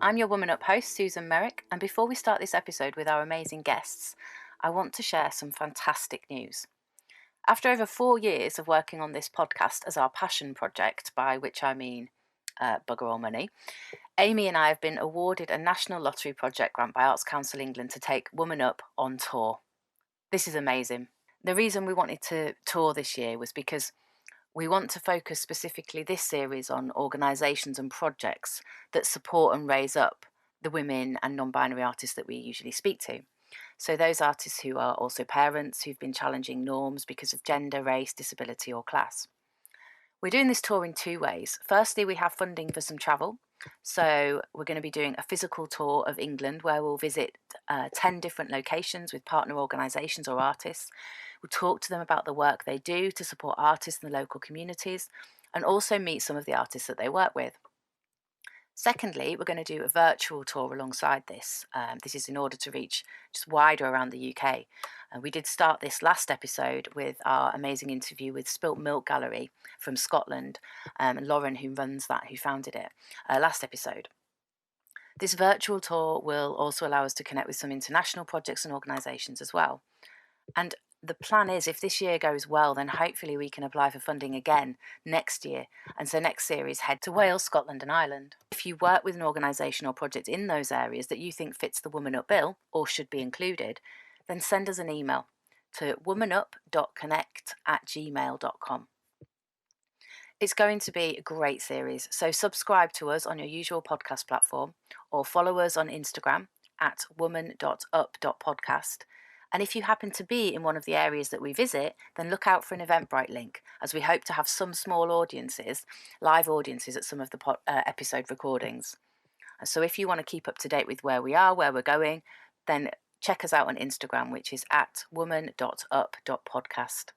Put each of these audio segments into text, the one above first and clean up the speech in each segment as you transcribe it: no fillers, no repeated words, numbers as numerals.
I'm your Woman Up host, Susan Merrick, and before we start this episode with our amazing guests, I want to share some fantastic news. After over 4 years of working on this podcast as our passion project, by which I mean bugger all money, Amy and I have been awarded a National Lottery Project grant by Arts Council England to take Woman Up on tour. This is amazing. The reason we wanted to tour this year was because we want to focus specifically this series on organisations and projects that support and raise up the women and non-binary artists that we usually speak to. So those artists who are also parents, who've been challenging norms because of gender, race, disability or class. We're doing this tour in 2 ways. Firstly, we have funding for some travel. So we're going to be doing a physical tour of England where we'll visit 10 different locations with partner organisations or artists. We'll talk to them about the work they do to support artists in the local communities and also meet some of the artists that they work with. Secondly, we're going to do a virtual tour alongside this. This is in order to reach just wider around the UK. We did start this last episode with our amazing interview with Spilt Milk Gallery from Scotland, and Lauren, who runs that, who founded it, last episode. This virtual tour will also allow us to connect with some international projects and organisations as well. And the plan is, if this year goes well, then hopefully we can apply for funding again next year. And so next series, head to Wales, Scotland and Ireland. If you work with an organisation or project in those areas that you think fits the Woman Up bill or should be included, then send us an email to womanup.connect@gmail.com. It's going to be a great series, so subscribe to us on your usual podcast platform or follow us on Instagram at woman.up.podcast. And if you happen to be in one of the areas that we visit, then look out for an Eventbrite link, as we hope to have some small audiences, live audiences at some of the episode recordings. So if you want to keep up to date with where we are, where we're going, then check us out on Instagram, which is at woman.up.podcast.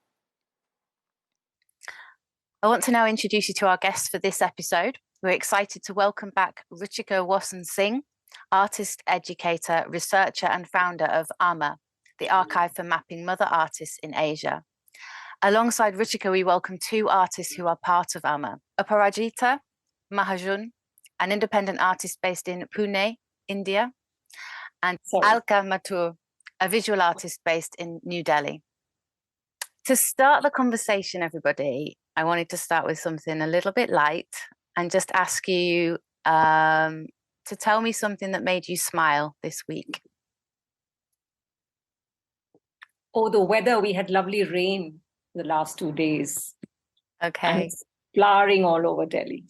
I want to now introduce you to our guests for this episode. We're excited to welcome back Ruchika Wason Singh, artist, educator, researcher and founder of AMMAA, the Archive for Mapping Mother Artists in Asia. Alongside Ruchika, we welcome 2 artists who are part of AMMAA: Aparajita Jain Mahajan, an independent artist based in Pune, India, and Alka, Mathur, a visual artist based in New Delhi. To start the conversation, everybody, I wanted to start with something a little bit light and just ask you to tell me something that made you smile this week. Oh, the weather. We had lovely rain the last 2 days. Okay. And it's flowering all over Delhi.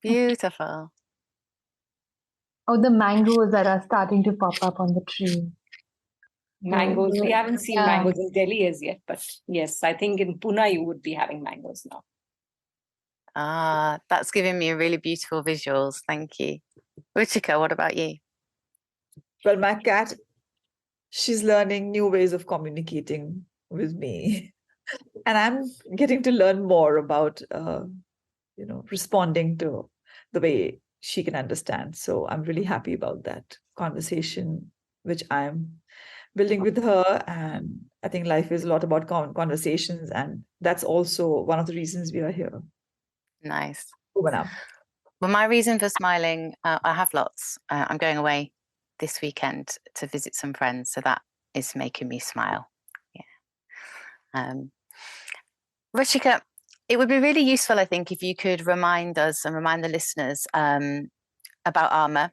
Beautiful. Oh, the mangoes that are starting to pop up on the tree. Mangoes. We haven't seen Yeah. mangoes in Delhi as yet, but yes, I think in Pune you would be having mangoes now. That's giving me a really beautiful visuals. Thank you. Ruchika, what about you? Well, my cat, she's learning new ways of communicating with me. And I'm getting to learn more about, responding to the way she can understand. So I'm really happy about that conversation, which I'm building with her. And I think life is a lot about conversations. And that's also one of the reasons we are here. Nice. Well, my reason for smiling, I have lots. I'm going away this weekend to visit some friends, so that is making me smile. Yeah. Ruchika, it would be really useful, I think, if you could remind us and remind the listeners about AMMAA,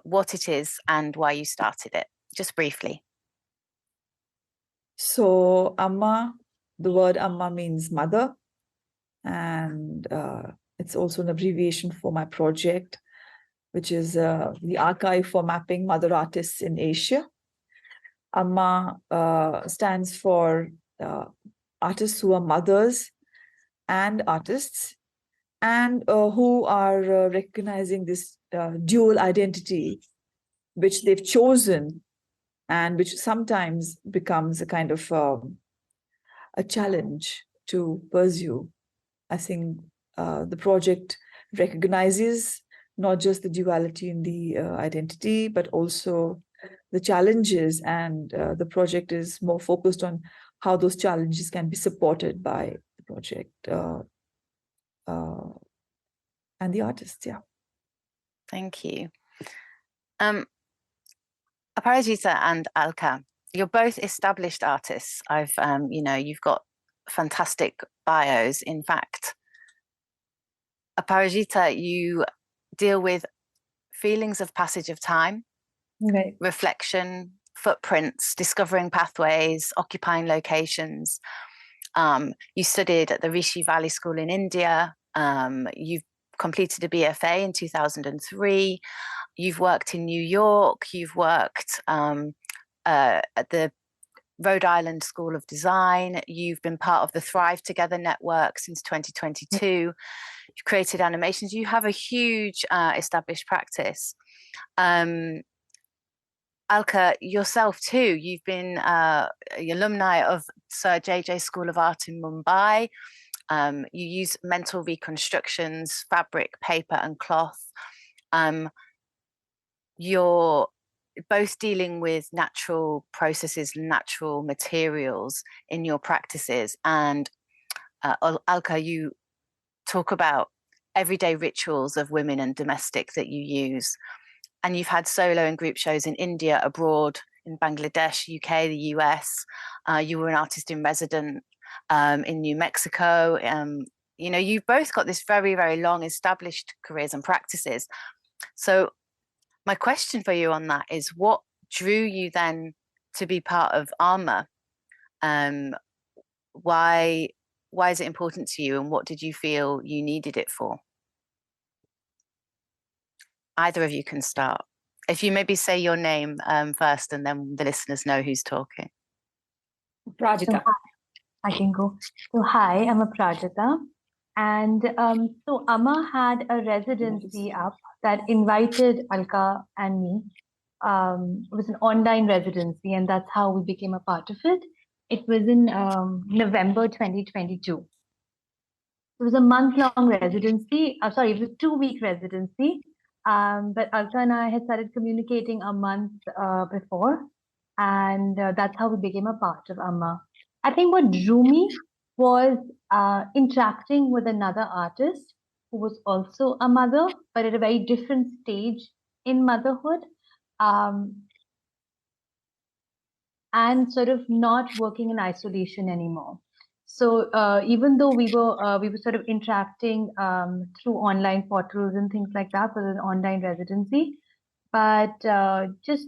what it is and why you started it, just briefly. So AMMAA, the word AMMAA means mother. And it's also an abbreviation for my project, which is the Archive for Mapping Mother Artists in Asia. AMMAA stands for artists who are mothers and artists, and who are recognizing this dual identity, which they've chosen, and which sometimes becomes a kind of a challenge to pursue. I think the project recognizes not just the duality in the identity, but also the challenges, and the project is more focused on how those challenges can be supported by the project and the artists. Yeah. Thank you. Aparajita and Alka, you're both established artists. You've got fantastic bios. In fact, Aparajita, you deal with feelings of passage of time, Right. reflection, footprints, discovering pathways, occupying locations. You studied at the Rishi Valley School in India. You've completed a BFA in 2003. You've worked in New York. You've worked at the Rhode Island School of Design. You've been part of the Thrive Together network since 2022. You've created animations. You have a huge established practice. Alka, yourself too, you've been alumni of Sir J.J. School of Art in Mumbai. You use mental reconstructions, fabric, paper and cloth. You're both dealing with natural processes, natural materials in your practices. And Alka, you talk about everyday rituals of women and domestic that you use. And you've had solo and group shows in India, abroad, in Bangladesh, UK, the US. You were an artist in resident in New Mexico. You've both got this very, very long established careers and practices. So my question for you on that is, what drew you then to be part of AMMAA? Why is it important to you, and what did you feel you needed it for? Either of you can start. If you maybe say your name first, and then the listeners know who's talking. Prajita. So, I can go. So hi, I'm Aparajita. And so AMMAA had a residency up that invited Alka and me. It was an online residency, and that's how we became a part of it. It was in November 2022. It was a month-long residency. It was a 2-week residency. But Alka and I had started communicating a month before, and that's how we became a part of AMMAA. I think what drew me was interacting with another artist who was also a mother, but at a very different stage in motherhood, and sort of not working in isolation anymore. So even though we were sort of interacting through online portals and things like that, with an online residency, but just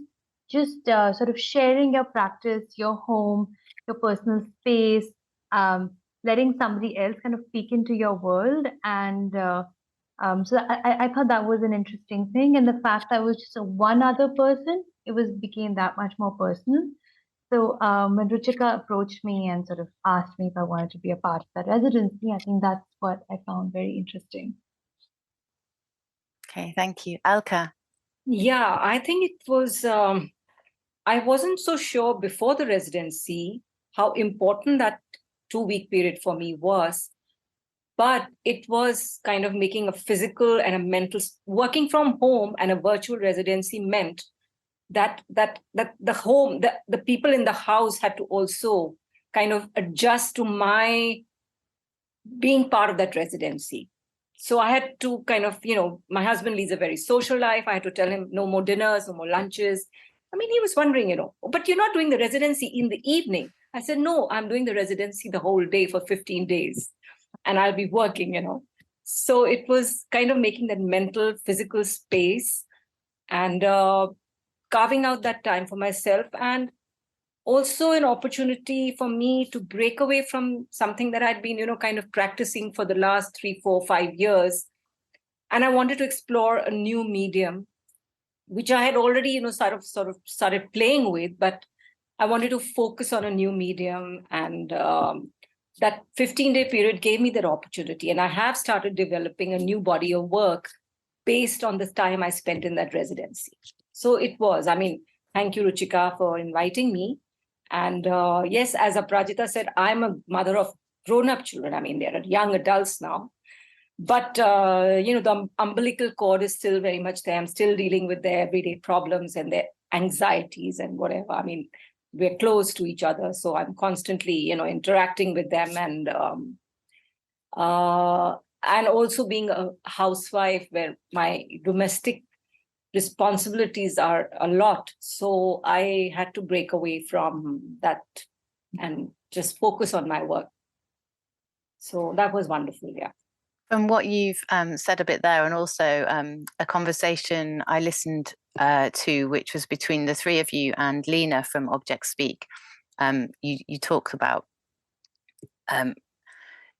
sort of sharing your practice, your home, your personal space, letting somebody else kind of peek into your world, and so I thought that was an interesting thing, and the fact that it was just one other person, became that much more personal. So when Ruchika approached me and sort of asked me if I wanted to be a part of that residency, I think that's what I found very interesting. Okay, thank you. Alka. Yeah, I think it was, I wasn't so sure before the residency how important that 2-week period for me was. But it was kind of making a physical and a mental, working from home and a virtual residency meant that the home, the people in the house had to also kind of adjust to my being part of that residency. So I had to kind of, my husband leads a very social life. I had to tell him no more dinners, no more lunches. I mean, he was wondering, but you're not doing the residency in the evening. I said, no, I'm doing the residency the whole day for 15 days and I'll be working, So it was kind of making that mental, physical space and carving out that time for myself, and also an opportunity for me to break away from something that I'd been, kind of practicing for the last 3, 4, 5 years. And I wanted to explore a new medium, which I had already, sort of started playing with, but I wanted to focus on a new medium. And that 15-day period gave me that opportunity. And I have started developing a new body of work based on the time I spent in that residency. So it was, thank you, Ruchika, for inviting me. And yes, as Aparajita said, I'm a mother of grown-up children. They're young adults now. But, the umbilical cord is still very much there. I'm still dealing with their everyday problems and their anxieties and whatever. We're close to each other. So I'm constantly, interacting with them, and also being a housewife where my domestic responsibilities are a lot. So I had to break away from that and just focus on my work. So that was wonderful, yeah. From what you've said a bit there, and also a conversation I listened to, which was between the three of you and Lena from Object Speak, you talked about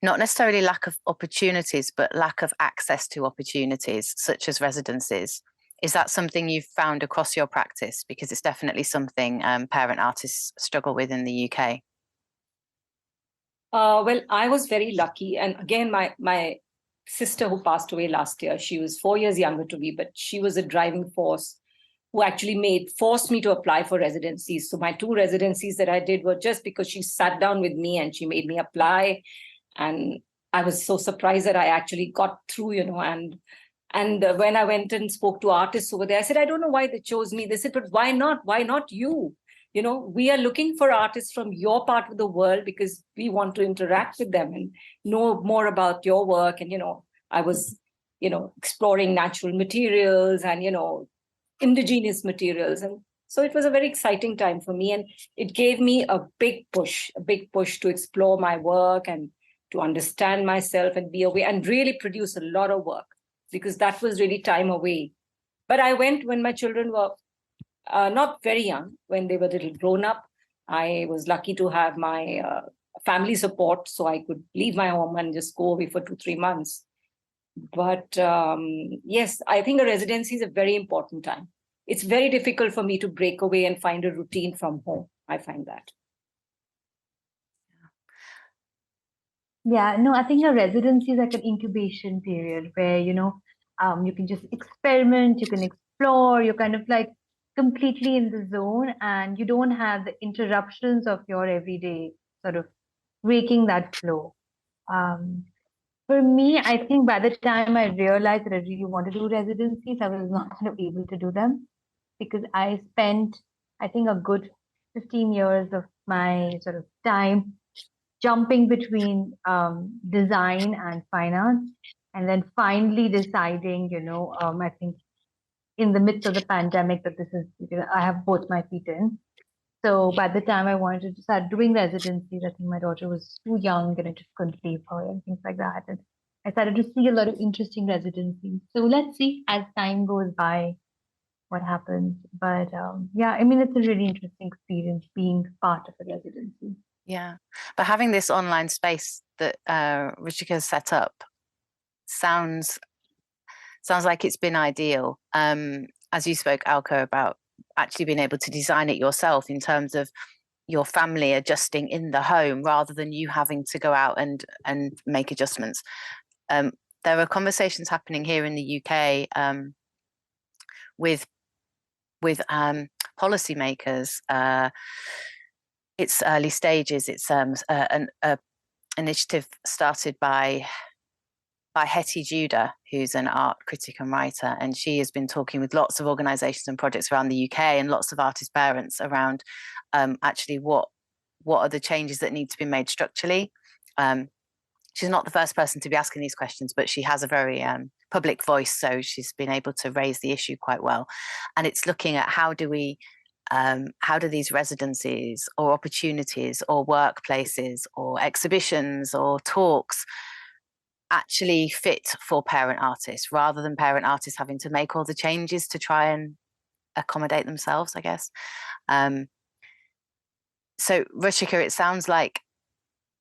not necessarily lack of opportunities, but lack of access to opportunities, such as residencies. Is that something you've found across your practice? Because it's definitely something parent artists struggle with in the UK. Well, I was very lucky. And again, my sister who passed away last year, she was 4 years younger to me, but she was a driving force who actually forced me to apply for residencies. So my 2 residencies that I did were just because she sat down with me and she made me apply. And I was so surprised that I actually got through, and when I went and spoke to artists over there, I said, I don't know why they chose me. They said, but why not? Why not you? We are looking for artists from your part of the world because we want to interact with them and know more about your work. And, I was, exploring natural materials and, indigenous materials. And so it was a very exciting time for me. And it gave me a big push to explore my work and to understand myself and be away and really produce a lot of work, because that was really time away. But I went when my children were not very young, when they were a little grown up. I was lucky to have my family support, so I could leave my home and just go away for 2-3 months. But yes, I think a residency is a very important time. It's very difficult for me to break away and find a routine from home. I find that. Yeah, no, I think a residency is like an incubation period where, you can just experiment, you can explore, you're kind of like completely in the zone and you don't have the interruptions of your everyday sort of breaking that flow. For me, I think by the time I realized that I really want to do residencies, I was not kind of able to do them because I spent, I think, a good 15 years of my sort of time jumping between design and finance, and then finally deciding, I think in the midst of the pandemic that this is, I have both my feet in. So by the time I wanted to start doing residencies, I think my daughter was too young and I just couldn't leave her and things like that. And I started to see a lot of interesting residencies. So let's see as time goes by what happens. But yeah, I mean, it's a really interesting experience being part of a residency. Yeah, but having this online space that Ruchika has set up sounds like it's been ideal. As you spoke, Alka, about actually being able to design it yourself in terms of your family adjusting in the home rather than you having to go out and make adjustments. There are conversations happening here in the UK with policymakers. It's early stages. It's an initiative started by Hetty Judah, who's an art critic and writer, and she has been talking with lots of organisations and projects around the UK and lots of artist parents around actually what are the changes that need to be made structurally. She's not the first person to be asking these questions, but she has a very public voice, so she's been able to raise the issue quite well. And it's looking at how do these residencies or opportunities or workplaces or exhibitions or talks actually fit for parent artists rather than parent artists having to make all the changes to try and accommodate themselves, I guess. So Ruchika, it sounds like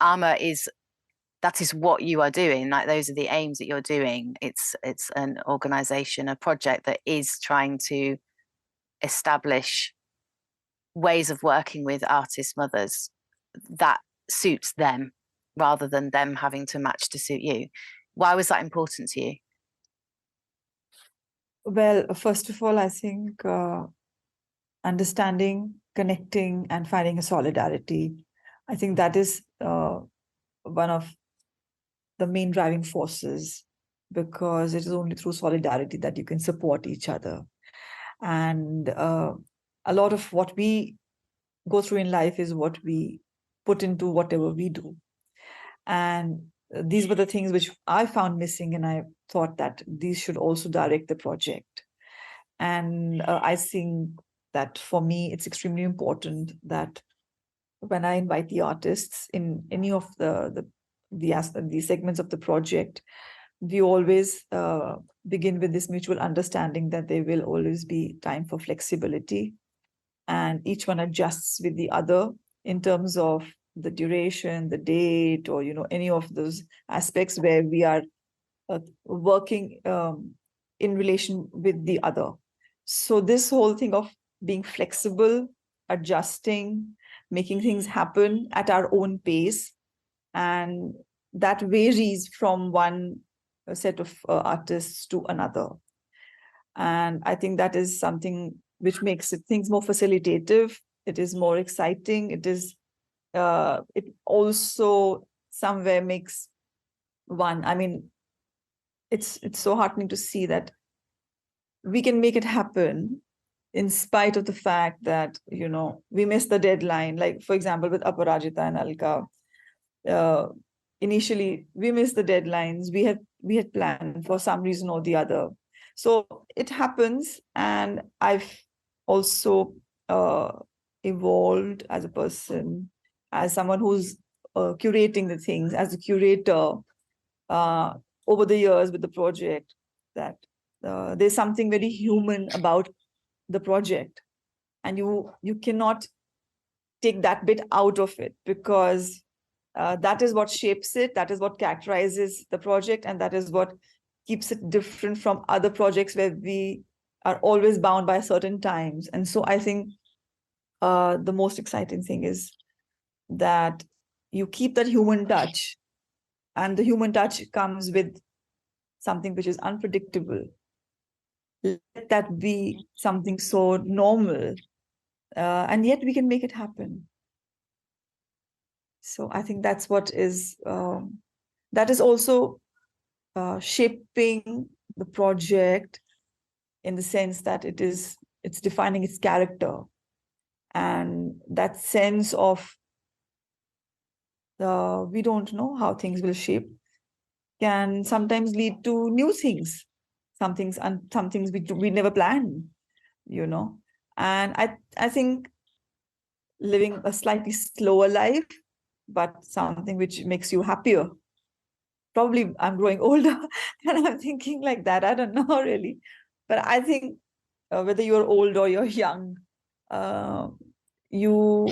A.M.M.A.A that is what you are doing. Like those are the aims that you're doing. It's an organization, a project that is trying to establish ways of working with artist mothers that suits them rather than them having to match to suit you. Why was that important to you? Well, first of all, I think understanding, connecting, and finding a solidarity. I think that is one of the main driving forces, because it is only through solidarity that you can support each other. And a lot of what we go through in life is what we put into whatever we do. And these were the things which I found missing, and I thought that these should also direct the project. And I think that for me, it's extremely important that when I invite the artists in any of the segments of the project, we always begin with this mutual understanding that there will always be time for flexibility, and each one adjusts with the other in terms of the duration, the date, or any of those aspects where we are working in relation with the other. So this whole thing of being flexible, adjusting, making things happen at our own pace, and that varies from one set of artists to another. And I think that is something which makes things more facilitative. It is more exciting. It also somewhere makes one, I mean, it's so heartening to see that we can make it happen in spite of the fact that, we missed the deadline. Like, for example, with Aparajita and Alka, initially we missed the deadlines. We had planned for some reason or the other. So it happens, and I've also evolved as a person, as someone who's curating the things, as a curator over the years with the project, that there's something very human about the project, and you cannot take that bit out of it, because that is what shapes it, that is what characterizes the project, and that is what keeps it different from other projects where we are always bound by certain times. And so I think the most exciting thing is that you keep that human touch, and the human touch comes with something which is unpredictable. Let that be something so normal, and yet we can make it happen. So I think that's what is that is also shaping the project, in the sense that it's defining its character, and that sense of we don't know how things will shape can sometimes lead to new things, some things we never planned, and I think living a slightly slower life, but something which makes you happier. Probably I'm growing older and I'm thinking like that. I don't know really. But I think whether you're old or you're young, you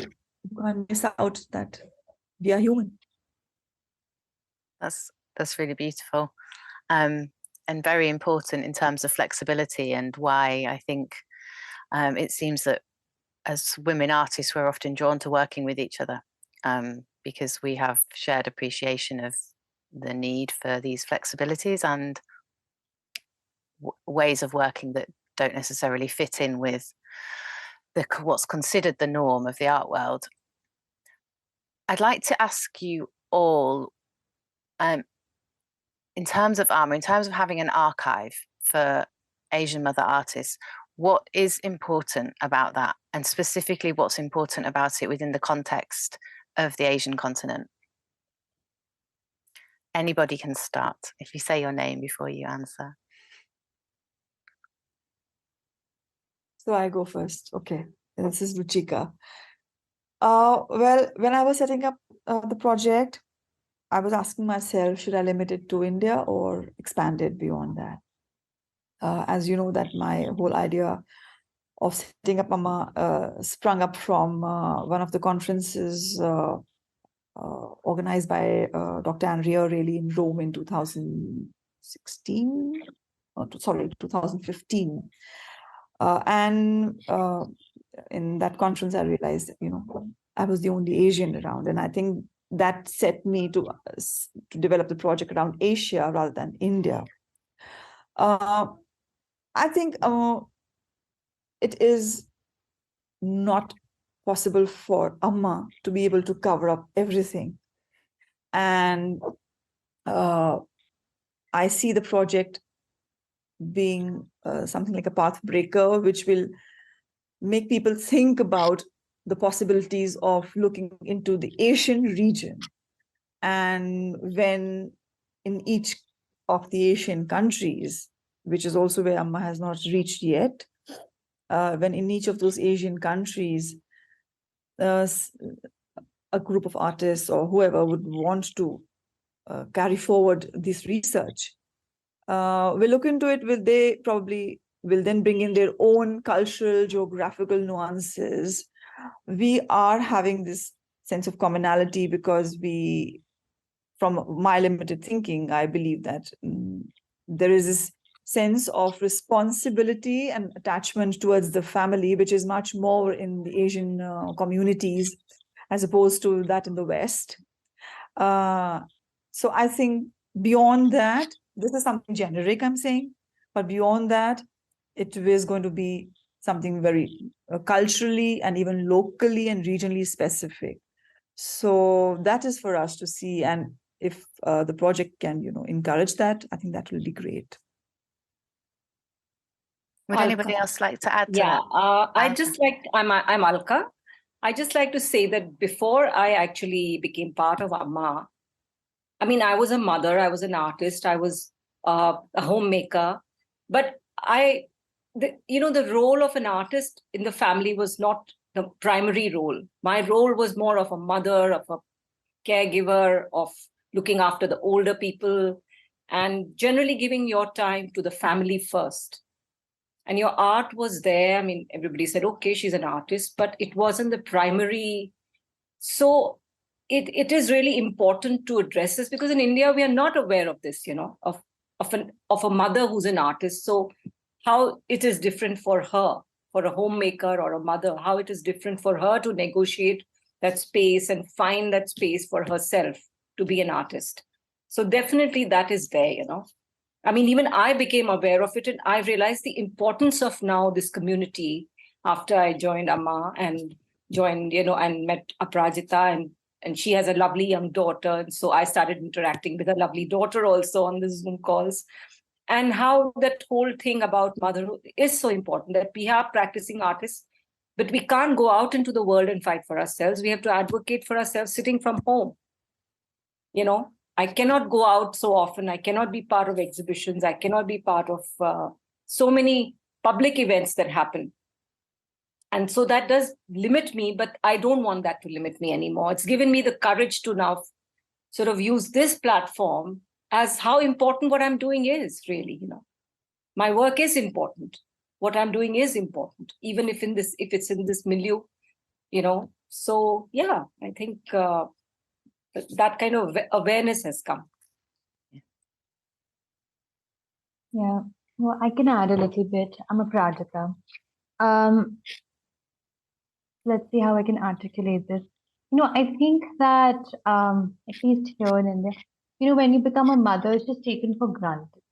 can't miss out that we are human. That's really beautiful, and very important in terms of flexibility, and why I think it seems that as women artists, we're often drawn to working with each other, because we have shared appreciation of the need for these flexibilities and ways of working that don't necessarily fit in with what's considered the norm of the art world. I'd like to ask you all, in terms of AMMAA, in terms of having an archive for Asian mother artists, what is important about that, and specifically what's important about it within the context of the Asian continent? Anybody can start if you say your name before you answer. So I go first. Okay, this is Ruchika. Well, when I was setting up the project, I was asking myself, should I limit it to India or expand it beyond that? As you know, that my whole idea of setting up AMMAA sprung up from one of the conferences organized by Dr. Andrea Reilly in Rome in 2016, 2015. And in that conference, I realized that, I was the only Asian around. And I think that set me to develop the project around Asia rather than India. I think it is not possible for AMMAA to be able to cover up everything. And I see the project being something like a path breaker, which will make people think about the possibilities of looking into the Asian region. And when in each of the Asian countries, which is also where AMMAA has not reached yet, when in each of those Asian countries, a group of artists or whoever would want to carry forward this research, will look into it. They probably will then bring in their own cultural, geographical nuances. We are having this sense of commonality because from my limited thinking, I believe that there is this sense of responsibility and attachment towards the family, which is much more in the Asian communities as opposed to that in the West. So I think beyond that, this is something generic I'm saying, but beyond that, it is going to be something very culturally and even locally and regionally specific. So that is for us to see, and if the project can, encourage that, I think that will be great. Would anybody else like to add to Yeah, that? I'm Alka. I just like to say that before I actually became part of AMMAA, I mean, I was a mother, I was an artist, I was a homemaker, but the role of an artist in the family was not the primary role. My role was more of a mother, of a caregiver, of looking after the older people, and generally giving your time to the family first. And your art was there. I mean, everybody said, okay, she's an artist, but it wasn't the primary. So it is really important to address this, because in India, we are not aware of this, of a mother who's an artist. So how it is different for her, for a homemaker or a mother, how it is different for her to negotiate that space and find that space for herself to be an artist. So definitely that is there, I mean, even I became aware of it, and I realized the importance of now this community after I joined AMMAA and joined, and met Aparajita, and she has a lovely young daughter. And so I started interacting with her lovely daughter also on the Zoom calls. And how that whole thing about motherhood is so important, that we are practicing artists, but we can't go out into the world and fight for ourselves. We have to advocate for ourselves sitting from home. I cannot go out so often. I cannot be part of exhibitions. I cannot be part of so many public events that happen. And so that does limit me, but I don't want that to limit me anymore. It's given me the courage to now sort of use this platform as how important what I'm doing is, really. My work is important. What I'm doing is important, even if it's in this milieu, So yeah, I think that kind of awareness has come. Yeah, well, I can add a little bit. I'm Aparajita. Let's see how I can articulate this. I think that at least here in India, when you become a mother, it's just taken for granted.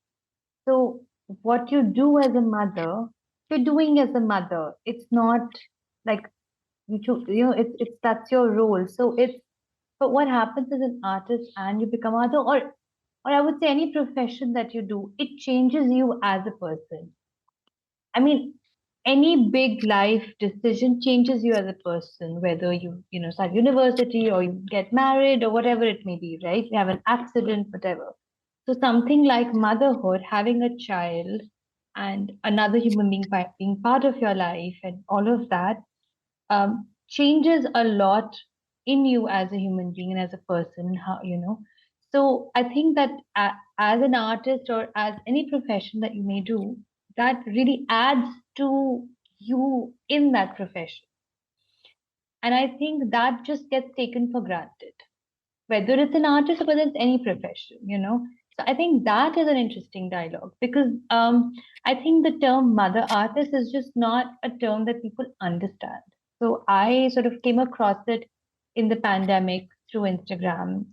So what you do as a mother, you're doing as a mother. It's not like it's that's your role. But what happens as an artist and you become mother, or I would say any profession that you do, it changes you as a person. I mean, any big life decision changes you as a person, whether you start university or you get married or whatever it may be, right? You have an accident, whatever. So something like motherhood, having a child and another human being being part of your life and all of that changes a lot in you as a human being and as a person. So I think that as an artist or as any profession that you may do, that really adds to you in that profession. And I think that just gets taken for granted, whether it's an artist or whether it's any profession. So I think that is an interesting dialogue, because I think the term mother artist is just not a term that people understand. So I sort of came across it in the pandemic through Instagram,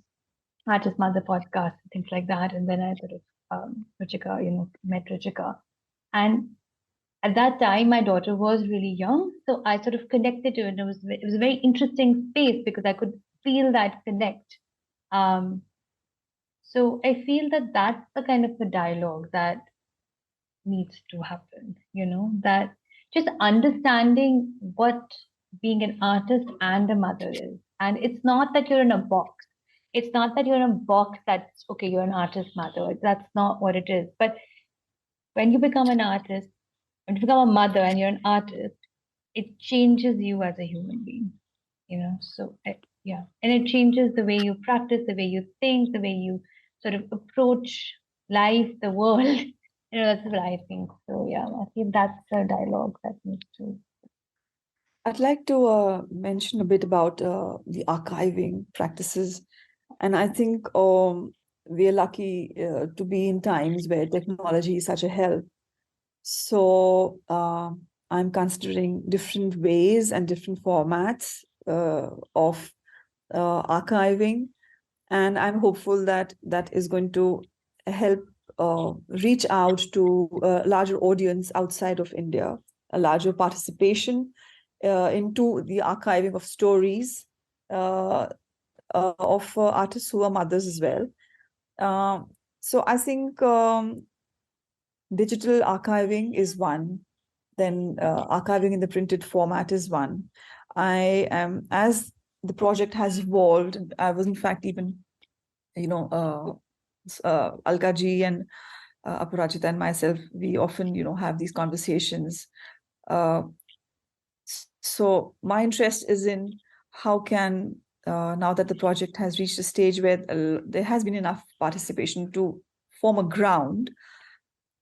Artist Mother podcast, and things like that. And then I sort of, met Ruchika. And at that time, my daughter was really young. So I sort of connected to it. And it was a very interesting space because I could feel that connect. So I feel that that's the kind of a dialogue that needs to happen, that just understanding what being an artist and a mother is. And it's not that you're in a box. It's not that you're in a box that's, okay, you're an artist mother. That's not what it is. But when you become an artist, when you become a mother and you're an artist, it changes you as a human being, So yeah, and it changes the way you practice, the way you think, the way you sort of approach life, the world. That's what I think. So yeah, I think that's a dialogue that needs to. I'd like to mention a bit about the archiving practices. And I think we are lucky to be in times where technology is such a help. So I'm considering different ways and different formats of archiving. And I'm hopeful that that is going to help reach out to a larger audience outside of India, a larger participation into the archiving of stories of artists who are mothers as well. So I think digital archiving is one, then archiving in the printed format is one. I am, as the project has evolved, I was in fact even, Alka ji and Aparajita and myself, we often, have these conversations. So my interest is in how can, now that the project has reached a stage where there has been enough participation to form a ground,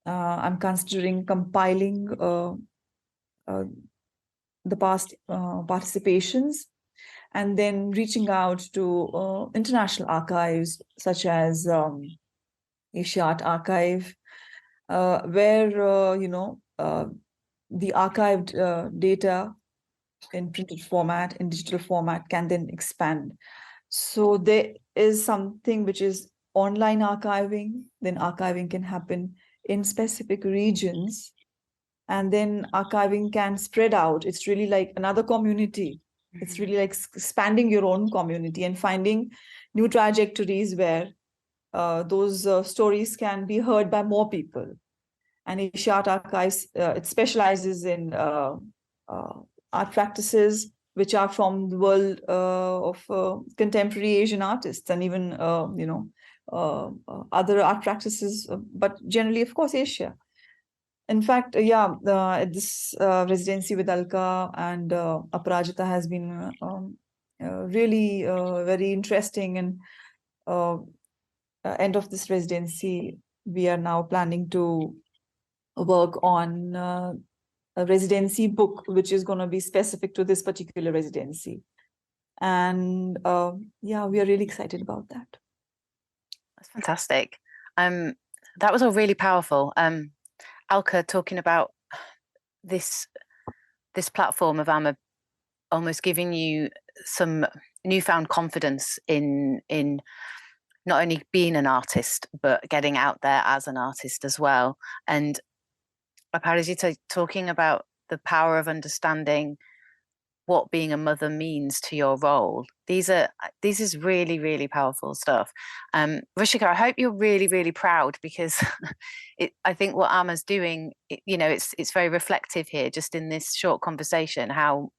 I'm considering compiling the past participations and then reaching out to international archives such as Asia Art Archive, where, the archived data in printed format, in digital format can then expand. So there is something which is online archiving, then archiving can happen in specific regions, and then archiving can spread out. It's really like another community. It's really like expanding your own community and finding new trajectories where those stories can be heard by more people. And Asia Art Archives, it specializes in art practices which are from the world of contemporary Asian artists and even, other art practices, but generally, of course, Asia. In fact, this residency with Alka and Aparajita has been really very interesting. And end of this residency, we are now planning to work on a residency book, which is going to be specific to this particular residency. And we are really excited about that. That's fantastic. That was all really powerful. Alka, talking about this platform of A.M.M.A. almost giving you some newfound confidence in not only being an artist, but getting out there as an artist as well. And Aparajita talking about the power of understanding what being a mother means to your role. This is really, really powerful stuff. Ruchika, I hope you're really, really proud, because I think what A.M.M.A.'s doing, it's very reflective here, just in this short conversation, how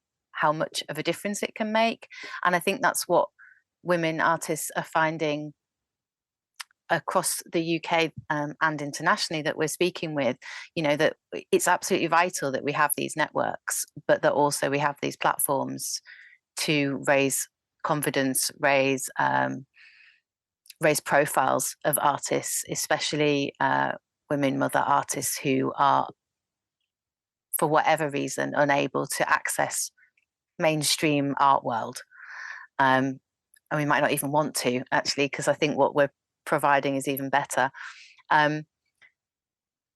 much of a difference it can make. And I think that's what women artists are finding across the UK and internationally that we're speaking with, that it's absolutely vital that we have these networks, but that also we have these platforms to raise confidence, raise profiles of artists, especially women mother artists who are, for whatever reason, unable to access mainstream art world. And we might not even want to, actually, because I think what we're providing is even better.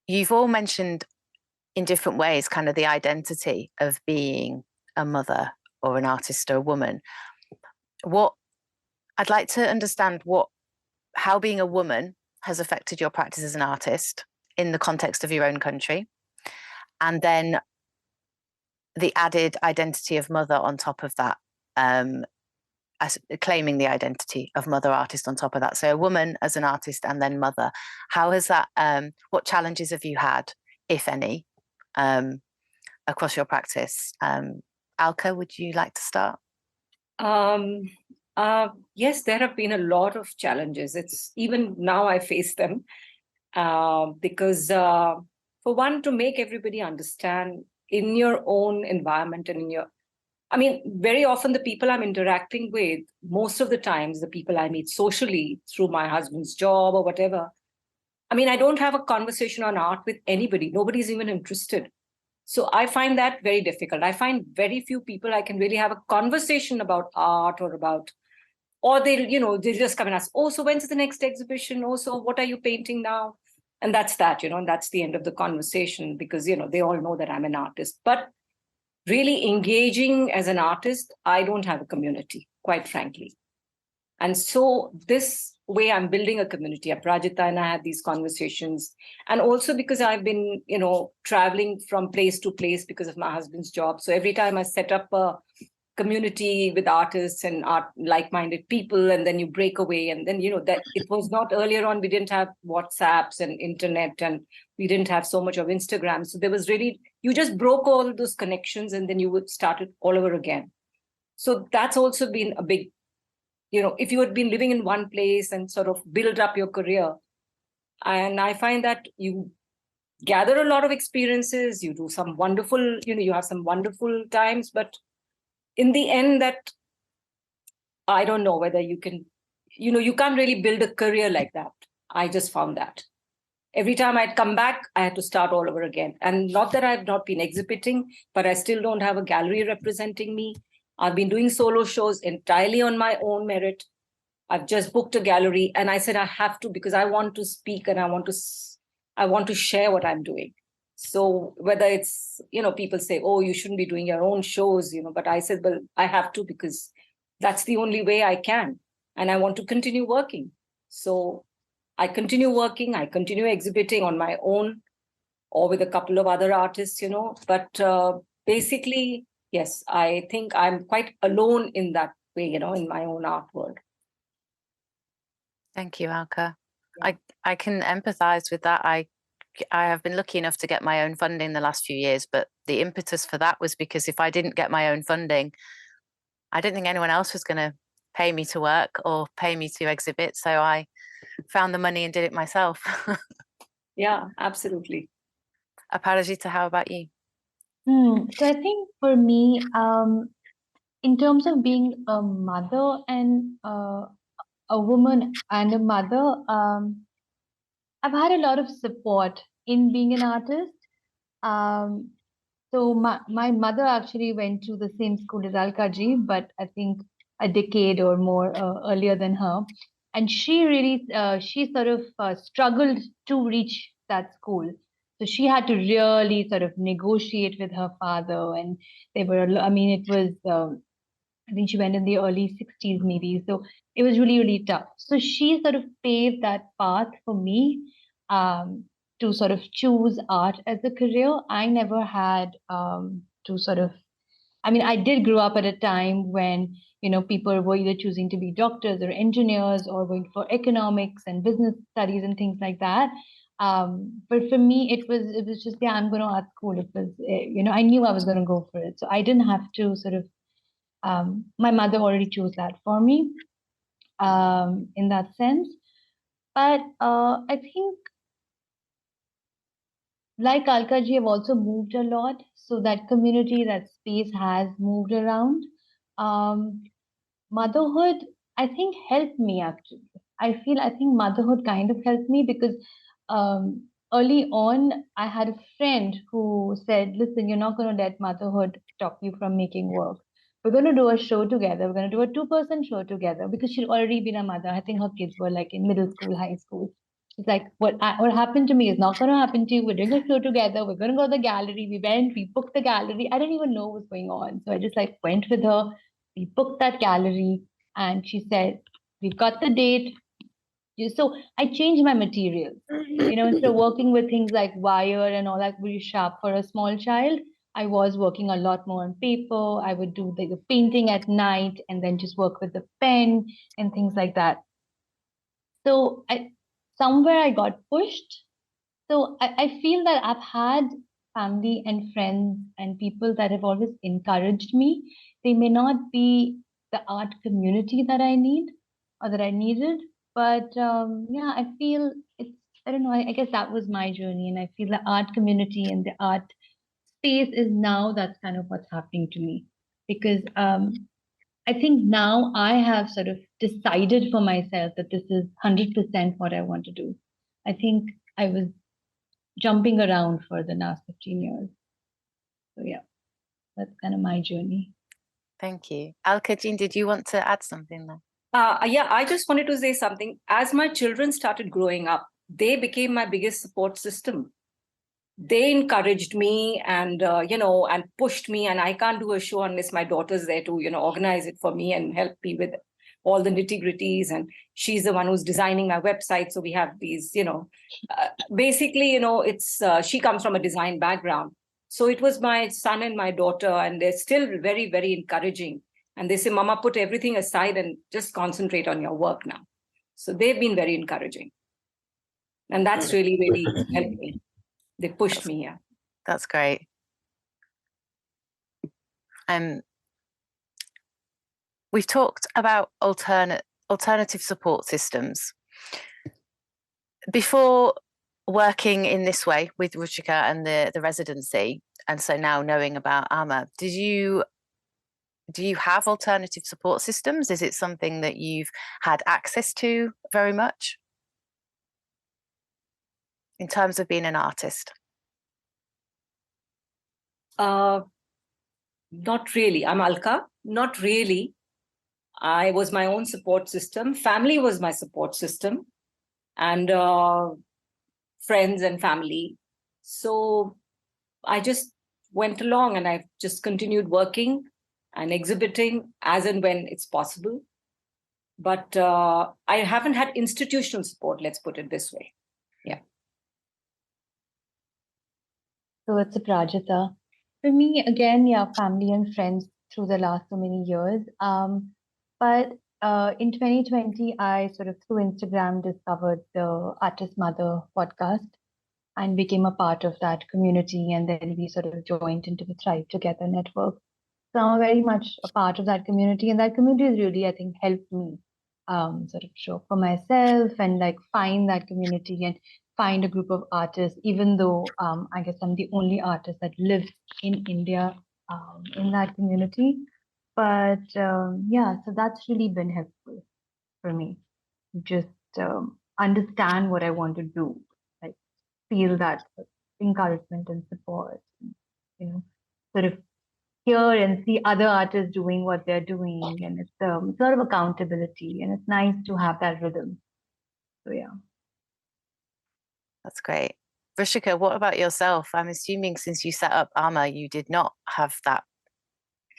You've all mentioned in different ways kind of the identity of being a mother or an artist or a woman. What I'd like to understand how being a woman has affected your practice as an artist in the context of your own country, and then the added identity of mother on top of that, as claiming the identity of mother artist on top of that. So a woman as an artist and then mother. How has that, what challenges have you had, if any, across your practice? Alka, would you like to start? Yes, there have been a lot of challenges. It's even now I face them because For one, to make everybody understand in your own environment and in your, I mean, very often the people I'm interacting with, most of the times, the people I meet socially through my husband's job or whatever, I mean, I don't have a conversation on art with anybody. Nobody's even interested. So I find that very difficult. I find very few people I can really have a conversation about art or about, or they just come and ask, oh, so when's the next exhibition? Oh, so what are you painting now? And that's that, and that's the end of the conversation because, they all know that I'm an artist. But really engaging as an artist, I don't have a community, quite frankly. And so this way I'm building a community. Aparajita and I have these conversations. And also because I've been, traveling from place to place because of my husband's job. So every time I set up a community with artists and like-minded people, and then you break away. And then, that it was not earlier on, we didn't have WhatsApps and internet, and we didn't have so much of Instagram. So there was really, you just broke all those connections and then you would start it all over again. So that's also been a big, if you had been living in one place and sort of build up your career, and I find that you gather a lot of experiences, you do some wonderful, you have some wonderful times, but in the end, that I don't know whether you can, you can't really build a career like that. I just found that. Every time I'd come back, I had to start all over again. And not that I've not been exhibiting, but I still don't have a gallery representing me. I've been doing solo shows entirely on my own merit. I've just booked a gallery, and I said I have to because I want to speak and I want to share what I'm doing. So whether it's, people say, oh, you shouldn't be doing your own shows, but I said, well, I have to because that's the only way I can. And I want to continue working. So I continue working, I continue exhibiting on my own or with a couple of other artists, but basically, yes, I think I'm quite alone in that way, in my own art world. Thank you, Alka. Yeah. I can empathize with that. I have been lucky enough to get my own funding the last few years, but the impetus for that was because if I didn't get my own funding, I didn't think anyone else was going to pay me to work or pay me to exhibit. So I found the money and did it myself. Yeah, absolutely. Aparajita, how about you? So I think for me, in terms of being a mother and a woman and a mother, I've had a lot of support in being an artist. Um, so my mother actually went to the same school as Alka ji, but I think a decade or more earlier than her. And she really, she sort of struggled to reach that school. So she had to really sort of negotiate with her father. And they were, I mean, it was, I think she went in the early 60s maybe. So it was really, really tough. So she sort of paved that path for me to sort of choose art as a career. I never had to sort of, I mean, I did grow up at a time when, people were either choosing to be doctors or engineers or going for economics and business studies and things like that. But for me, it was just, yeah, I'm going to art school. It was, I knew I was going to go for it. So I didn't have to sort of my mother already chose that for me in that sense. But I think, like Alka ji, I've also moved a lot. So that community, that space has moved around. Motherhood, I think, helped me actually. I think motherhood kind of helped me because early on, I had a friend who said, listen, you're not going to let motherhood stop you from making work. We're going to do a show together. We're going to do a two-person show together because she'd already been a mother. I think her kids were like in middle school, high school. She's like, what happened to me is not going to happen to you. We're doing a show together. We're going to go to the gallery. We booked the gallery. I didn't even know what was going on. So I just like went with her. We booked that gallery, and she said, we've got the date. So I changed my materials. Instead of working with things like wire and all that really sharp for a small child, I was working a lot more on paper. I would do the painting at night and then just work with the pen and things like that. So somewhere I got pushed. So I feel that I've had family and friends and people that have always encouraged me. They may not be the art community that I need or that I needed, but yeah, I feel I don't know, I guess that was my journey. And I feel the art community and the art space is now that's kind of what's happening to me. Because I think now I have sort of decided for myself that this is 100% what I want to do. I think I was jumping around for the last 15 years. So yeah, that's kind of my journey. Thank you. Alka, Jean, did you want to add something there? Yeah, I just wanted to say something. As my children started growing up, they became my biggest support system. They encouraged me and and pushed me, and I can't do a show unless my daughter's there to organize it for me and help me with all the nitty-gritties. And she's the one who's designing my website, so we have these basically it's she comes from a design background, so it was my son and my daughter, and they're still very, very encouraging. And they say, Mama, put everything aside and just concentrate on your work now. So they've been very encouraging, and that's really, really helped me. They pushed me here. That's great. We've talked about alternative support systems. Before working in this way with Ruchika and the residency, and so now knowing about A.M.M.A.A, do you have alternative support systems? Is it something that you've had access to very much in terms of being an artist? Not really. I'm Alka. Not really. I was my own support system. Family was my support system, and friends and family. So I just went along, and I've just continued working and exhibiting as and when it's possible. But I haven't had institutional support, let's put it this way. Yeah. So it's Aparajita. For me, again, yeah, family and friends through the last so many years. But in 2020, I sort of through Instagram discovered the Artist Mother podcast and became a part of that community. And then we sort of joined into the Thrive Together network. So I'm very much a part of that community. And that community has really, I think, helped me sort of show up for myself and like find that community and find a group of artists, even though I guess I'm the only artist that lives in India in that community. But yeah, so that's really been helpful for me. Just understand what I want to do, like feel that encouragement and support, you know, sort of hear and see other artists doing what they're doing, and it's sort of accountability, and it's nice to have that rhythm. So yeah. That's great. Ruchika, what about yourself? I'm assuming since you set up A.M.M.A.A, you did not have that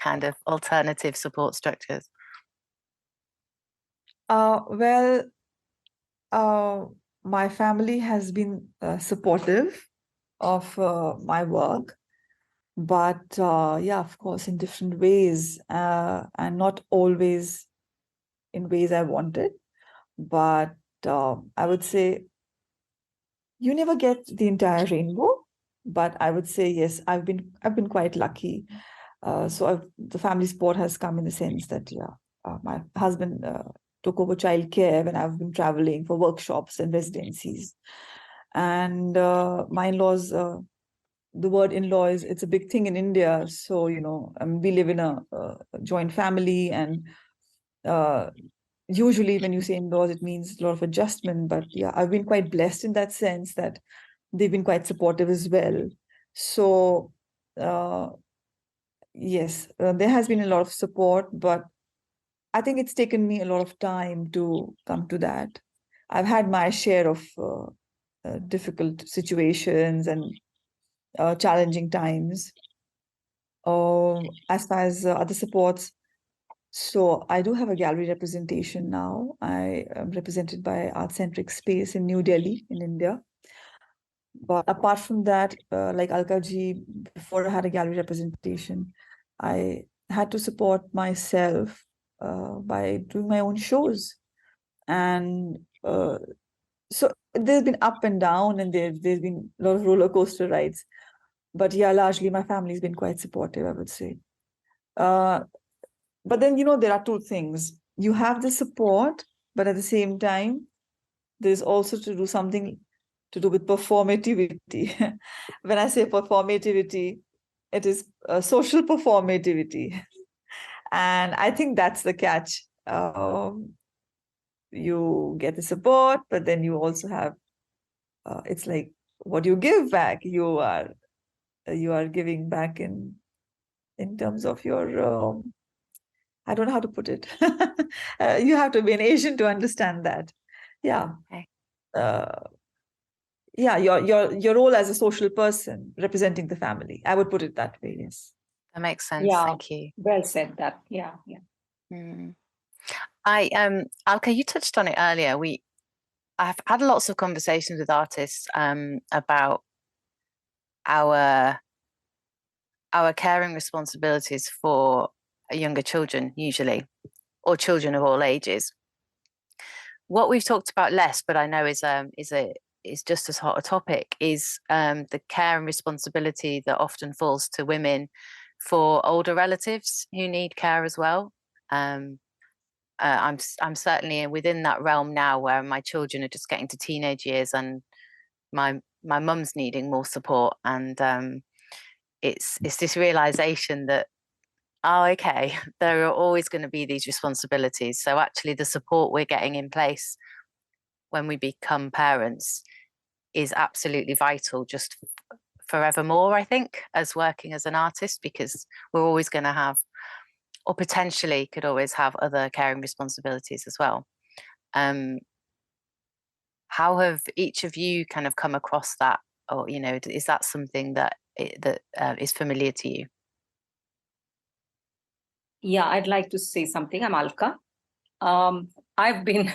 kind of alternative support structures. Well, my family has been supportive of my work, but yeah, of course, in different ways, and not always in ways I wanted. But I would say you never get the entire rainbow. But I would say yes, I've been quite lucky. So the family support has come in the sense that my husband took over childcare when I've been traveling for workshops and residencies, and my in-laws. The word in-law it's a big thing in India. So we live in a joint family, and usually when you say in-laws, it means a lot of adjustment. But yeah, I've been quite blessed in that sense that they've been quite supportive as well. So yes, there has been a lot of support, but I think it's taken me a lot of time to come to that. I've had my share of difficult situations and challenging times. As far as other supports, so I do have a gallery representation now. I am represented by Art Centric Space in New Delhi in India. But apart from that, like Alka ji, before I had a gallery representation, I had to support myself by doing my own shows. And so there's been up and down, and there's been a lot of roller coaster rides. But yeah, largely my family's been quite supportive, I would say. But then, there are two things. You have the support, but at the same time, there's also to do something to do with performativity. When I say performativity, it is social performativity. And I think that's the catch. You get the support, but then you also have, it's like what you give back. You are giving back in terms of your, I don't know how to put it. You have to be an Asian to understand that. Yeah. Okay. Yeah, your role as a social person representing the family. I would put it that way, yes. That makes sense. Yeah, Thank you. well said that. Yeah, yeah. Alka, you touched on it earlier. I've had lots of conversations with artists about our caring responsibilities for younger children, usually, or children of all ages. What we've talked about less, but I know is just as hot a topic, is the care and responsibility that often falls to women for older relatives who need care as well. I'm certainly within that realm now, where my children are just getting to teenage years, and my mum's needing more support, and it's this realization that, oh, okay, there are always going to be these responsibilities. So actually, the support we're getting in place when we become parents is absolutely vital, just forevermore, I think, as working as an artist, because we're always going to have, or potentially could always have, other caring responsibilities as well. How have each of you kind of come across that, or is that something that is familiar to you? Yeah, I'd like to say something. I'm Alka. I've been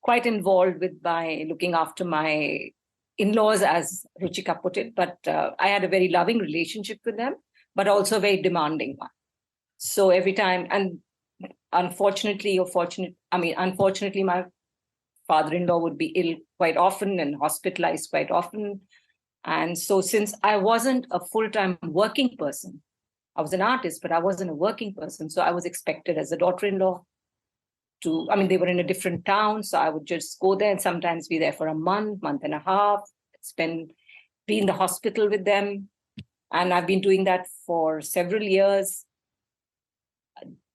quite involved with looking after my in-laws, as Ruchika put it, but I had a very loving relationship with them, but also a very demanding one. So every time, and unfortunately, my father-in-law would be ill quite often and hospitalized quite often. And so since I wasn't a full-time working person, I was an artist, but I wasn't a working person. So I was expected as a daughter-in-law they were in a different town. So I would just go there and sometimes be there for a month and a half, be in the hospital with them. And I've been doing that for several years.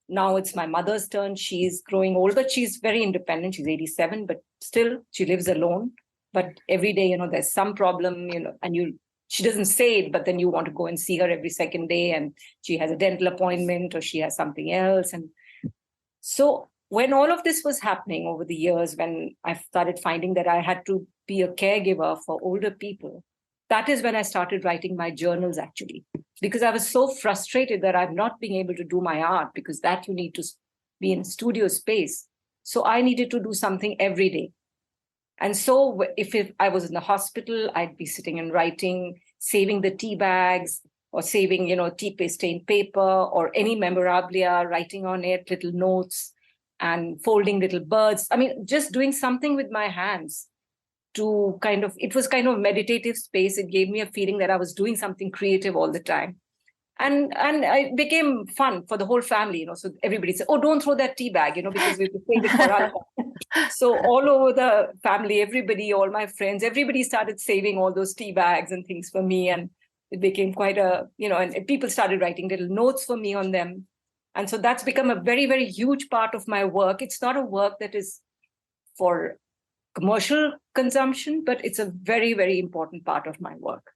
Now it's my mother's turn. She's growing older. She's very independent. She's 87, but still she lives alone. But every day, there's some problem, and she doesn't say it, but then you want to go and see her every second day, and she has a dental appointment or she has something else. And so when all of this was happening over the years, when I started finding that I had to be a caregiver for older people, that is when I started writing my journals, actually, because I was so frustrated that I'm not being able to do my art, because that you need to be in a studio space. So I needed to do something every day. And so if I was in the hospital, I'd be sitting and writing, saving the tea bags, or saving, tea stained paper or any memorabilia, writing on it, little notes and folding little birds. Just doing something with my hands to it was kind of meditative space. It gave me a feeling that I was doing something creative all the time. And it became fun for the whole family, So everybody said, "Oh, don't throw that tea bag, because we have to save it for Alka." So all over the family, everybody, all my friends, everybody started saving all those tea bags and things for me. And it became quite and people started writing little notes for me on them. And so that's become a very, very huge part of my work. It's not a work that is for commercial consumption, but it's a very, very important part of my work.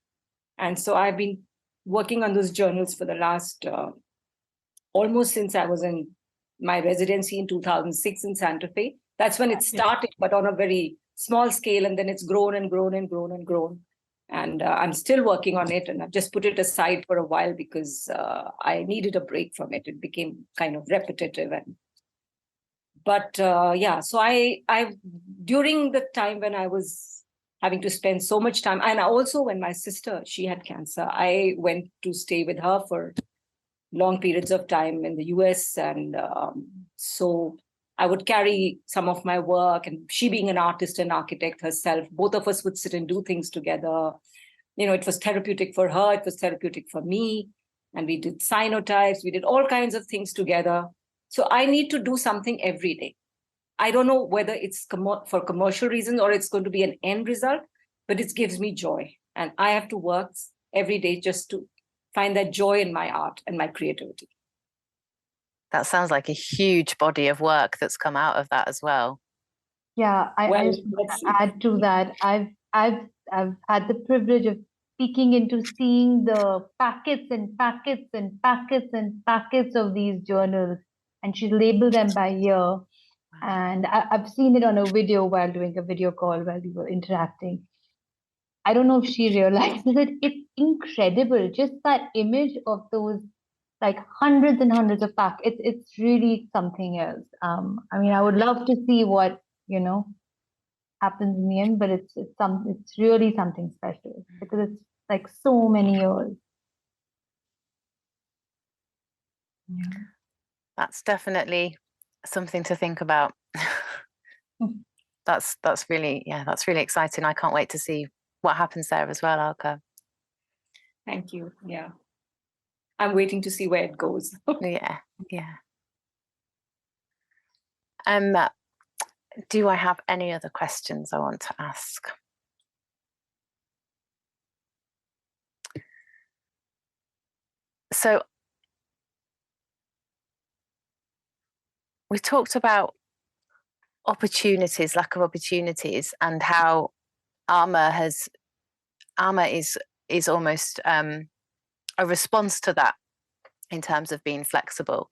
And so I've been working on those journals for the last almost since I was in my residency in 2006 in Santa Fe. That's when it started, but on a very small scale. And then it's grown and grown and grown and grown. And I'm still working on it. And I've just put it aside for a while because I needed a break from it. It became kind of repetitive. So I during the time when I was having to spend so much time, and also when my sister, she had cancer, I went to stay with her for long periods of time in the US. And so I would carry some of my work, and she being an artist and architect herself, both of us would sit and do things together. It was therapeutic for her, it was therapeutic for me. And we did cyanotypes, we did all kinds of things together. So I need to do something every day. I don't know whether it's for commercial reasons or it's going to be an end result, but it gives me joy. And I have to work every day just to find that joy in my art and my creativity. That sounds like a huge body of work that's come out of that as well. Yeah, I just want to add to that. I've had the privilege of peeking into seeing the packets and packets and packets and packets of these journals, and she labeled them by year. And I've seen it on a video while doing a video call while we were interacting. I don't know if she realizes it. It's incredible. Just that image of those like hundreds and hundreds of packets. It's really something else. I mean, I would love to see what, happens in the end, but it's really something special because it's like so many years. Yeah. That's definitely something to think about. That's really exciting. I can't wait to see what happens there as well, Alka. Thank you. Yeah. I'm waiting to see where it goes. Yeah. Do I have any other questions I want to ask? So we talked about opportunities, lack of opportunities, and how AMMAA is almost a response to that in terms of being flexible.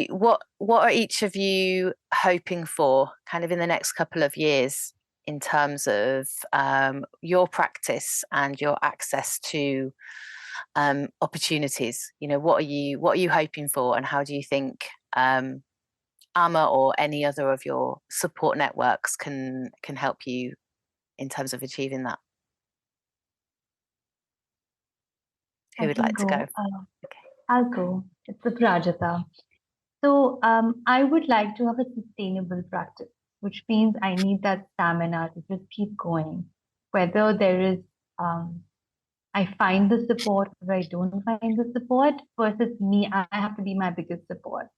What are each of you hoping for kind of in the next couple of years in terms of your practice and your access to opportunities? What are you hoping for, and how do you think AMMAA or any other of your support networks can help you in terms of achieving that? Who would like to go? I'll go. It's Aparajita. So I would like to have a sustainable practice, which means I need that stamina to just keep going. Whether there is, I find the support or I don't find the support, versus me, I have to be my biggest support.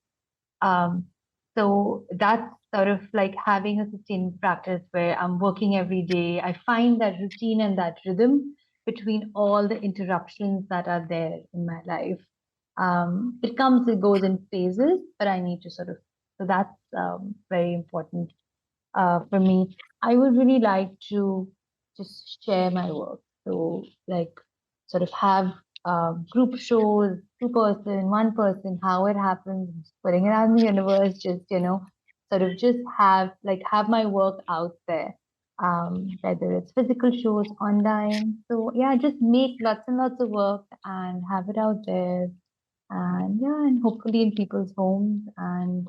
So that's sort of like having a sustained practice where I'm working every day. I find that routine and that rhythm between all the interruptions that are there in my life. It comes, it goes in phases, but I need to so that's very important for me. I would really like to just share my work. So, like, sort of have group shows, 2 person, 1 person, how it happens, putting it out in the universe, just, sort of just have my work out there, whether it's physical shows, online. So, yeah, just make lots and lots of work and have it out there. And yeah, and hopefully in people's homes and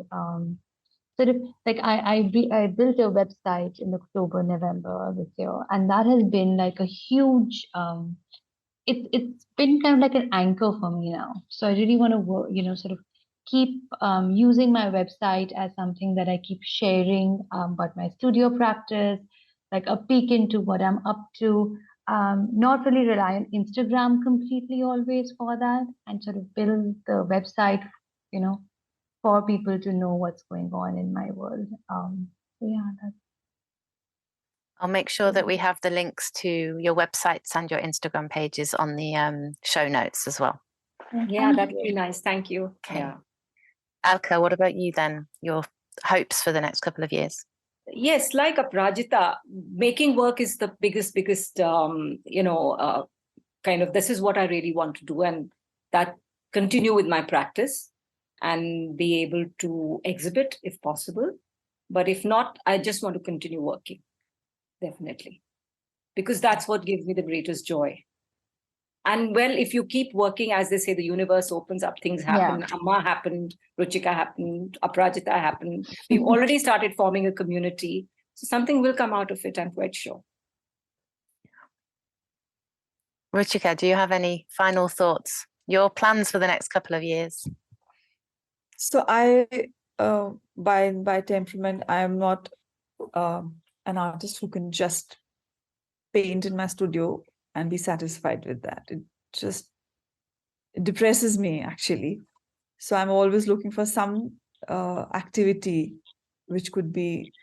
sort of like I built a website in October, November this year, and that has been like a huge it's been kind of like an anchor for me now. So I really want to work, sort of keep using my website as something that I keep sharing about my studio practice, like a peek into what I'm up to. Not really rely on Instagram completely always for that, and sort of build the website, for people to know what's going on in my world. So yeah, that's. I'll make sure that we have the links to your websites and your Instagram pages on the show notes as well. Yeah, that would be nice. Thank you. Okay. Yeah. Alka, what about you then? Your hopes for the next couple of years? Yes, like Aparajita, making work is the biggest, kind of, this is what I really want to do, and that continue with my practice and be able to exhibit if possible. But if not, I just want to continue working, definitely, because that's what gives me the greatest joy. And well, if you keep working, as they say, the universe opens up, things happen. Yeah. AMMAA happened, Ruchika happened, Aparajita happened. We've already started forming a community. So something will come out of it, I'm quite sure. Ruchika, do you have any final thoughts? Your plans for the next couple of years? So I, by temperament, I am not an artist who can just paint in my studio and be satisfied with that. It depresses me, actually. So I'm always looking for some activity which could be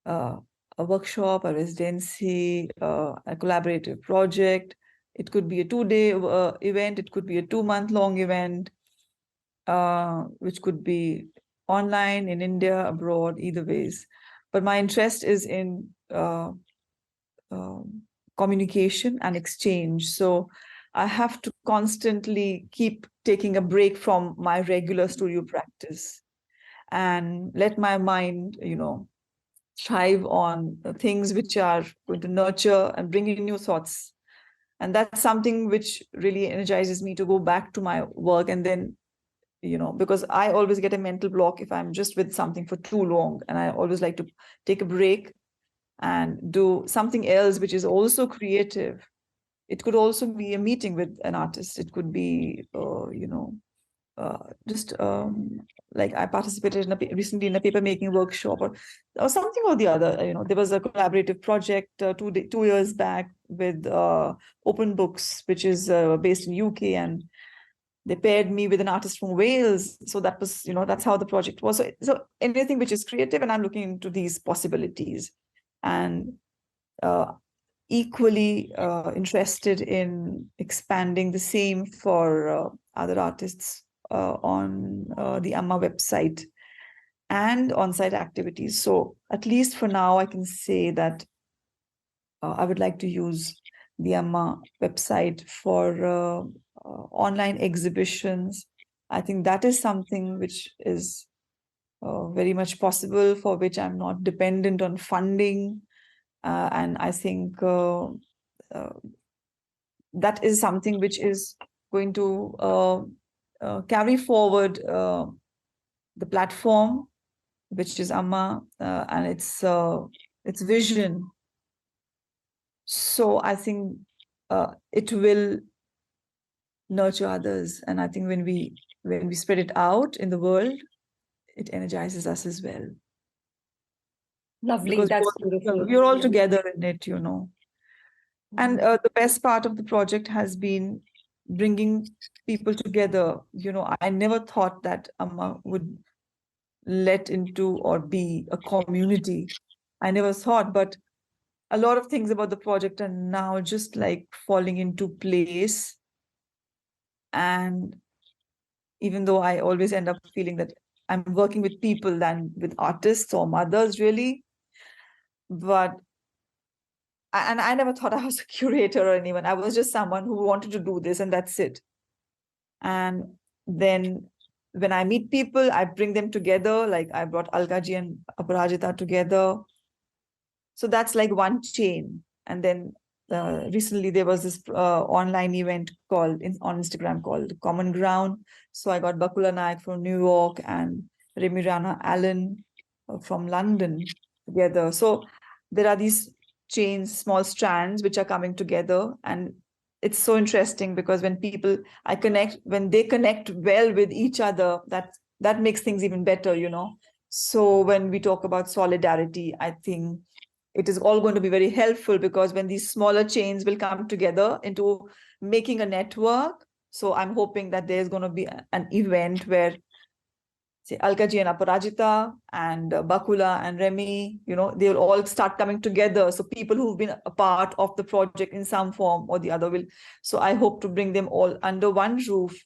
a a workshop, a residency, a collaborative project. It could be a 2-day event. It could be a 2-month-long event, which could be online, in India, abroad, either ways. But my interest is in communication and exchange. So I have to constantly keep taking a break from my regular studio practice and let my mind, thrive on things which are going to nurture and bring in new thoughts. And that's something which really energizes me to go back to my work. And then, because I always get a mental block if I'm just with something for too long. And I always like to take a break and do something else which is also creative. It could also be a meeting with an artist. It could be, just like I participated recently in a paper making workshop or something or the other. There was a collaborative project 2 years back with Open Books, which is based in UK, and they paired me with an artist from Wales. So that was, that's how the project was. So anything which is creative, and I'm looking into these possibilities, and equally interested in expanding the same for other artists on the AMMAA website and on-site activities. So at least for now, I can say that I would like to use the AMMAA website for online exhibitions. I think that is something which is very much possible, for which I'm not dependent on funding. And I think that is something which is going to carry forward the platform, which is AMMAA, and its vision. So I think it will nurture others, and I think when we spread it out in the world, it energizes us as well. Lovely. Because That's beautiful. we're all together in it, And the best part of the project has been bringing people together. I never thought that AMMAA would let into or be a community. I never thought, but a lot of things about the project are now just like falling into place. And even though I always end up feeling that I'm working with people than with artists or mothers, really, but I never thought I was a curator or anyone. I was just someone who wanted to do this, and that's it. And then when I meet people, I bring them together. Like I brought Alka and Aparajita together. So that's like one chain. And then recently there was this online event on Instagram called Common Ground. So I got Bakula Naik from New York and Remirana Allen from London together. So there are these chains, small strands, which are coming together. And it's so interesting because when they connect well with each other, that makes things even better, So when we talk about solidarity, I think it is all going to be very helpful, because when these smaller chains will come together into making a network. So I'm hoping that there's going to be an event where, say, Alka and Aparajita and Bakula and Remy, they'll all start coming together. So people who've been a part of the project in some form or the other will. So I hope to bring them all under one roof.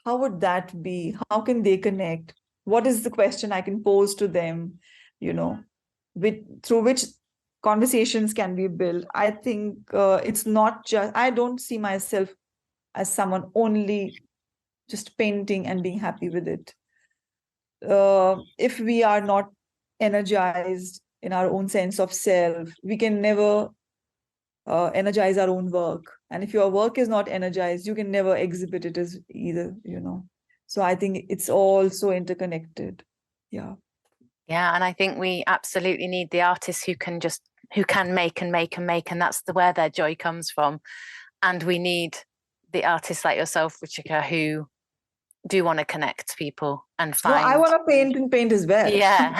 How would that be? How can they connect? What is the question I can pose to them, through which conversations can be built? I think it's not just, I don't see myself as someone only just painting and being happy with it. If we are not energized in our own sense of self, we can never energize our own work. And if your work is not energized, you can never exhibit it as either, So I think it's all so interconnected. Yeah. Yeah, and I think we absolutely need the artists who can make and make and make, and that's where their joy comes from. And we need the artists like yourself, Ruchika, who do want to connect people and find. No, I want to paint and paint as well. Yeah.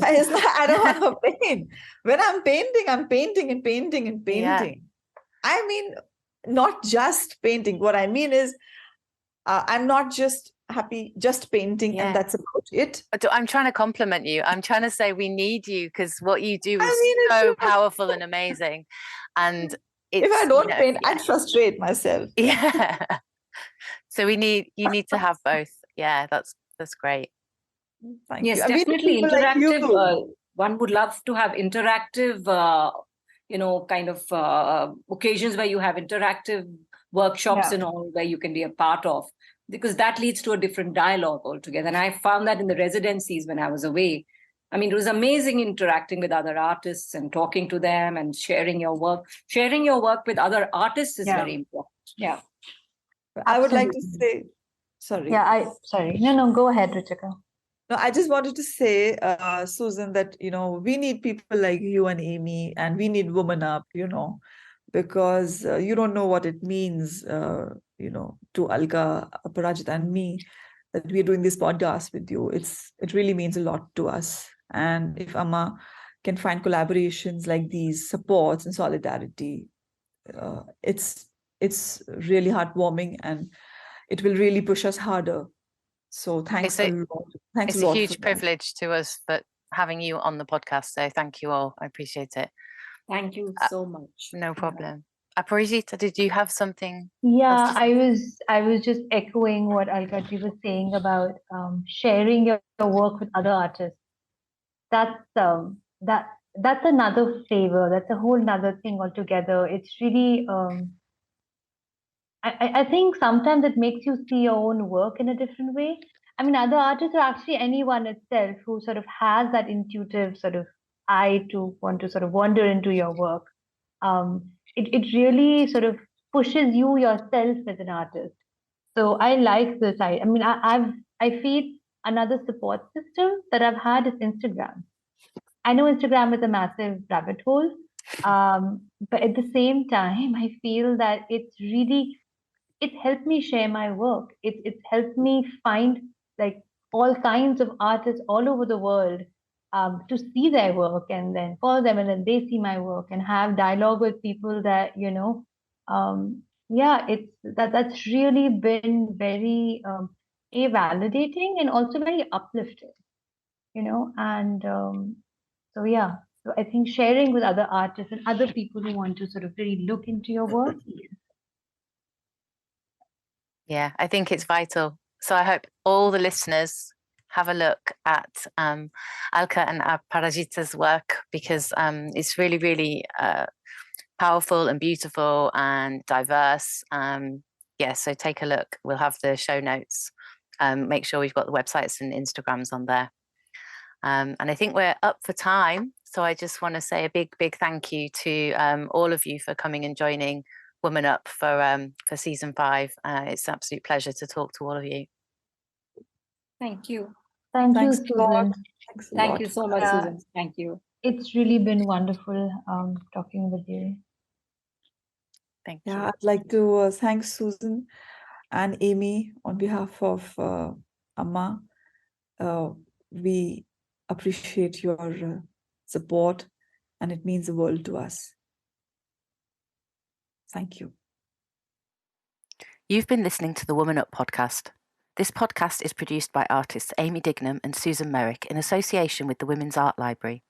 I don't want to paint. When I'm painting and painting. Yeah. I mean, not just painting. What I mean is, I'm not just happy just painting Yeah. and that's about it. I'm trying to compliment you. I'm trying to say we need you because what you do is it's so powerful and amazing. And it's, if I don't paint, yeah. I'd frustrate myself. Yeah. So you need to have both. Yeah, that's great. Thank Yes, you. We need definitely people like you. interactive. One would love to have interactive, kind of occasions where you have interactive workshops Yeah. and all where you can be a part of, because that leads to a different dialogue altogether. And I found that in the residencies when I was away. I mean, it was amazing interacting with other artists and talking to them and sharing your work. Sharing your work with other artists is Yeah. very important. Yeah. I would like to Absolutely. say, sorry. Yeah, sorry. No, go ahead, Ruchika. No, I just wanted to say, Susan, that, we need people like you and Amy, and we need Woman Up, because you don't know what it means, to Alka, Aparajita, and me, that we're doing this podcast with you. It really means a lot to us. And if AMMA can find collaborations like these, supports and solidarity, it's really heartwarming, and it will really push us harder. So thanks a lot. Thanks It's a a lot for huge that. privilege to us that having you on the podcast. So thank you all. I appreciate it. Thank you so much. No problem. Aparajita, did you have something? Yeah, I was just echoing what Alkaji was saying about sharing your work with other artists. That's another flavor. That's a whole nother thing altogether. It's really I think sometimes it makes you see your own work in a different way. I mean, other artists or actually anyone itself who sort of has that intuitive sort of eye to want to sort of wander into your work. It really sort of pushes you yourself as an artist. So I like this. I mean, I feel another support system that I've had is Instagram. I know Instagram is a massive rabbit hole, but at the same time, I feel that it's helped me share my work. It's helped me find like all kinds of artists all over the world to see their work and then call them and then they see my work and have dialogue with people that yeah, that's really been very validating and also very uplifting, and so yeah. So I think sharing with other artists and other people who want to sort of really look into your work. Yeah, I think it's vital. So I hope all the listeners have a look at Alka and Aparajita's work because it's really, really powerful and beautiful and diverse. Yeah, so take a look. We'll have the show notes. Make sure we've got the websites and Instagrams on there. And I think we're up for time. So I just want to say a big, big thank you to all of you for coming and joining Woman Up for season 5. It's an absolute pleasure to talk to all of you. Thank you. Thank you, Thanks a lot. Susan. Thanks a Thank lot. you so much, Yeah. Susan. Thank you. It's really been wonderful talking with you. Thank you. Yeah, I'd like to thank Susan and Amy on behalf of AMMA. We appreciate your support, and it means the world to us. Thank you. You've been listening to the Woman Up podcast. This podcast is produced by artists Amy Dignam and Susan Merrick in association with the Women's Art Library.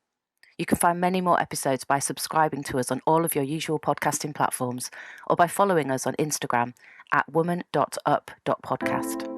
You can find many more episodes by subscribing to us on all of your usual podcasting platforms or by following us on Instagram at woman.up.podcast.